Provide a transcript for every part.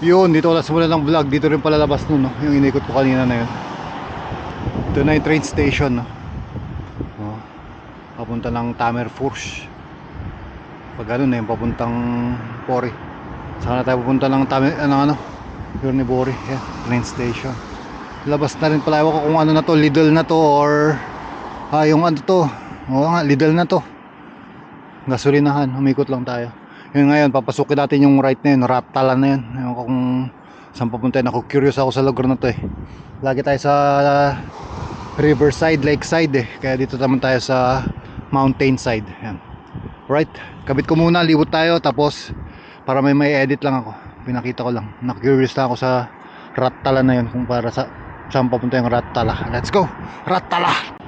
Yun, dito ko na simulan ng vlog. Dito rin palalabas nun, no? Yung inikot ko kanina na yun. Ito na yung train station, no? Oh, papunta ng Tamerfors. Pag ano na yung papuntang Pori. Saka na tayo pupunta ng Yornibori. Yeah, train station. Labas na rin pala. Ewan ko kung ano na to, Lidl na to or yung ano to. Oo nga, Lidl na to. Gasolinahan, umikot lang tayo. Yun ngayon, papasukin natin yung right na yun, Rattala na yun. Ewan ko kung saan papunta yun. Ako curious ako sa lugar na to eh. Lagi tayo sa riverside, lakeside eh. Kaya dito naman tayo sa mountain side. Yan. Right, kabit ko muna, libot tayo. Tapos para may edit lang ako, pinakita ko lang. Na-curious na ako sa Rattala na yun, kung para sa saan papunta yung Rattala. Let's go, Rattala!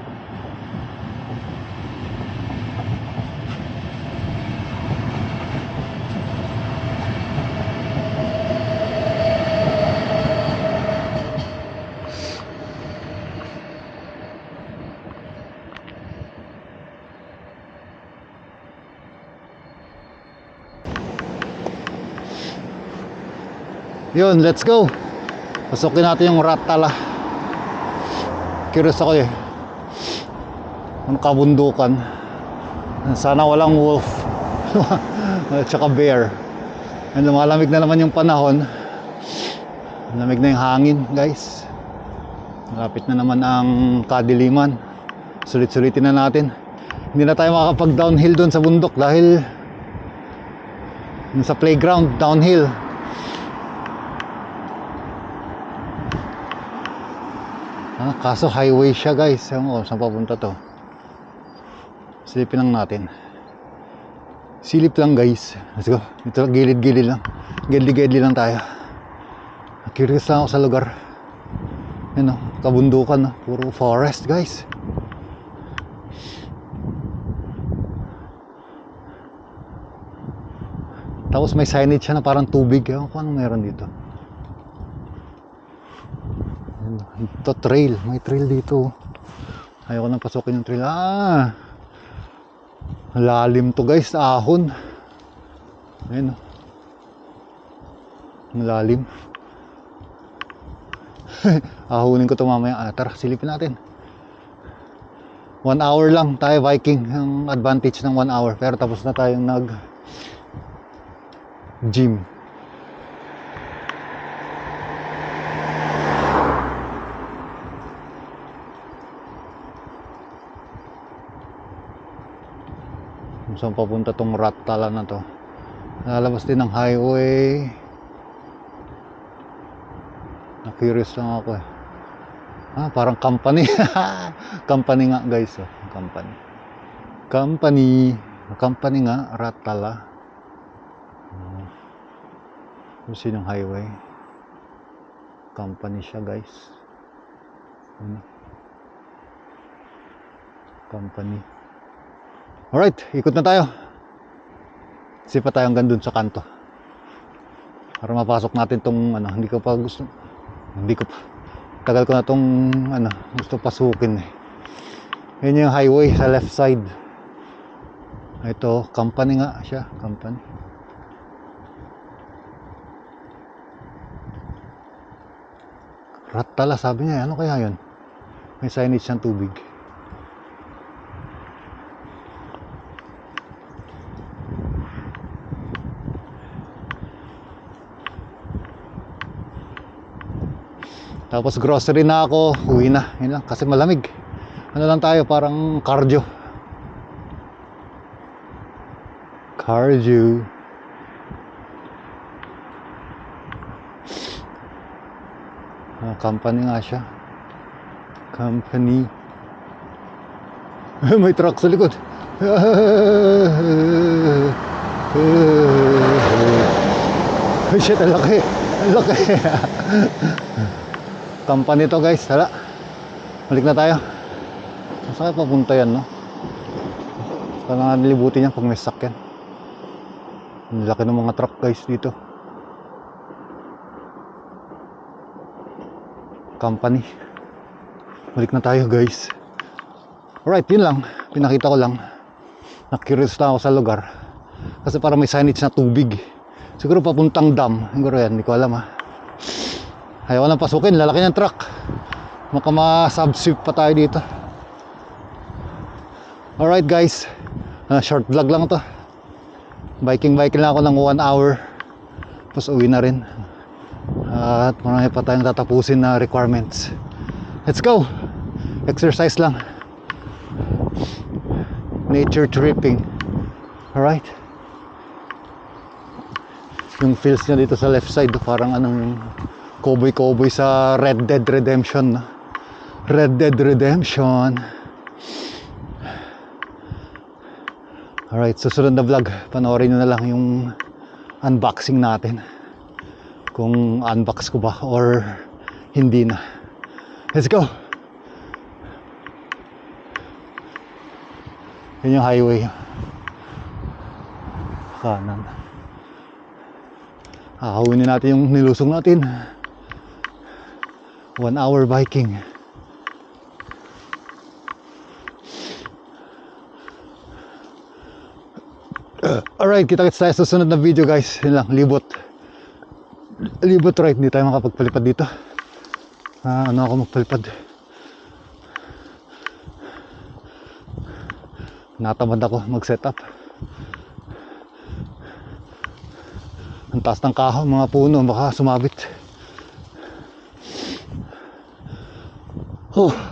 Yun, let's go. Pasukin natin yung Rattala. Curious ako eh. Ang kabundukan. Sana walang wolf. At saka bear. And lumalamig na naman yung panahon. Lamig na yung hangin, guys. Malapit na naman ang kadiliman. Sulit-sulitin na natin. Hindi na tayo makakapag downhill doon sa bundok dahil sa playground downhill. Kaso highway siya, guys. Saan papunta to? Silipin lang natin. Silip lang, guys. Let's go. Ito gilid-gilid lang. Gilid-gilid lang tayo. Curious lang ako sa lugar. Yan o, kabundukan. Puro forest, guys. Tapos may signage siya na parang tubig. Ewan ko anong meron dito. Ito trail, may trail dito. Ayoko nang pasukin yung trail. Lalim to, guys, ahon. Ayun, malalim. Ahunin ko to mamaya. Tara, silipin natin. 1 hour lang tayo Viking. Ang advantage ng 1 hour. Pero tapos na tayong nag gym. Saan papunta tong Rattala na to? Lalabas din ng highway. Na-curious lang ako eh. Parang company. Company nga, guys. Company. Company nga, Rattala. Kung sinong highway. Company siya, guys. Company. Alright, ikot na tayo. Sipa tayo hanggang dun sa kanto. Para mapasok natin tong hindi ko pa tagal ko na tong gusto pasukin eh. Yun yung highway sa left side. Ito, company nga siya, company. Rattala, sabi niya, ano kaya yun? May signage ng tubig. Tapos grocery na ako, uwi na. Yun lang, kasi malamig. Ano lang tayo, parang cardio. Company nga siya. Company. May truck sa likod. Shit, ang laki. Ang laki. Company to, guys. Tara, balik na tayo. Saan papunta yan, no? Saan nga nilibutin yan pag may sakyan. Ang laki ng mga truck, guys, dito. Company. Balik na tayo, guys. Alright, yun lang. Pinakita ko lang. Na-curious na ako sa lugar. Kasi parang may signage na tubig. Siguro papuntang dam. Siguro yan, hindi ko alam Ayaw ko lang pasukin, lalaki ng truck. Baka ma-subsweep pa tayo dito. Alright guys, short vlog lang to. Biking lang ako ng 1 hour. Tapos uwi na rin. At marami pa tayong tatapusin na requirements. Let's go! Exercise lang. Nature tripping. Alright. Yung feels niya dito sa left side, parang anong cowboy sa Red Dead Redemption. Red Dead Redemption. Alright, susunod na vlog, panoorin nyo na lang yung unboxing natin. Kung unbox ko ba or hindi na. Let's go! Yun yung highway. Kanan. Ahawinin natin yung nilusong natin. 1 hour biking. Alright, kita-kits tayo sa susunod na video guys. Yun lang, libot right, hindi tayo makapagpalipad dito. Ano ako magpalipad? Natamad ako mag-setup. Ang taas ng kahoy, mga puno, baka sumabit.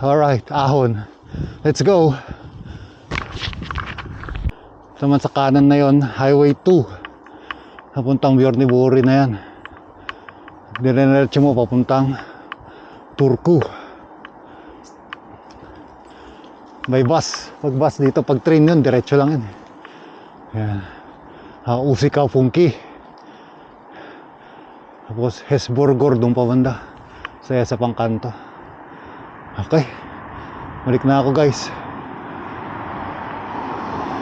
Alright, ahon. Let's go. Naman sa kanan na yon, Highway 2 papuntang Bjorniburi na yan. Diretso mo papuntang Turku by bus. Pag bus dito, pag train yun, diretso lang yun. Yan. Usikaw Punki. Tapos Hesburgor doon pa banda sa pangkanto. Okay, balik na ako guys.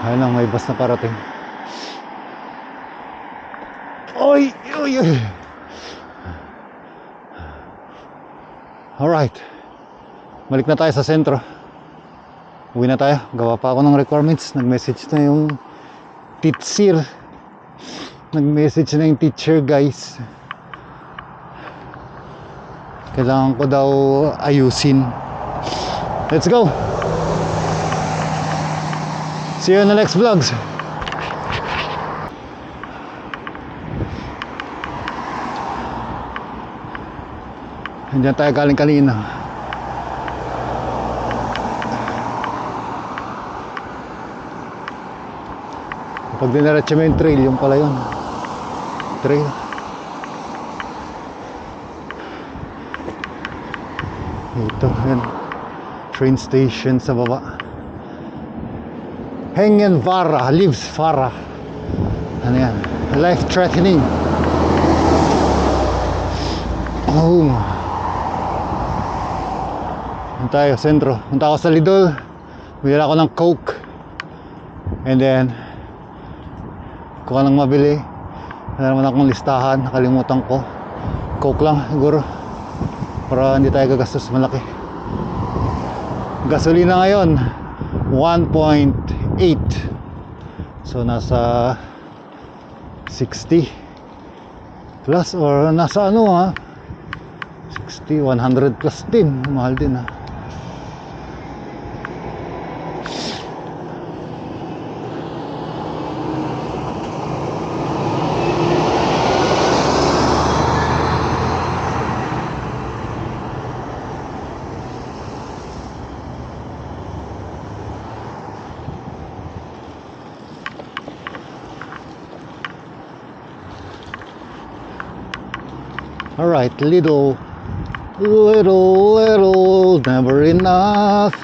Ayun lang, may bus na parating. Oy! Alright, balik na tayo sa sentro. Uwi na tayo, gawa pa ako ng requirements. Nag-message na yung teacher. Nag-message na yung teacher guys. Kailangan ko daw ayusin. Let's go! See you in the next vlogs. Diyan tayo galing kanina. Pag dinaretso mo yung trail, yung pala yun. Trail. Ito, yan. Train station sa baba. Hengenvara, Livsvara. Ano yan? Life threatening. Punta tayo, sentro. Punta ako sa Lidl. Bili ako ng Coke. And then kuha lang mabili. Wala naman akong listahan. Nakalimutan ko. Coke lang siguro. Para hindi tayo gagastos malaki. Gasolina ngayon 1.8. So nasa 60 plus or nasa 60, 100 plus din. Mahal din Alright, little, never enough.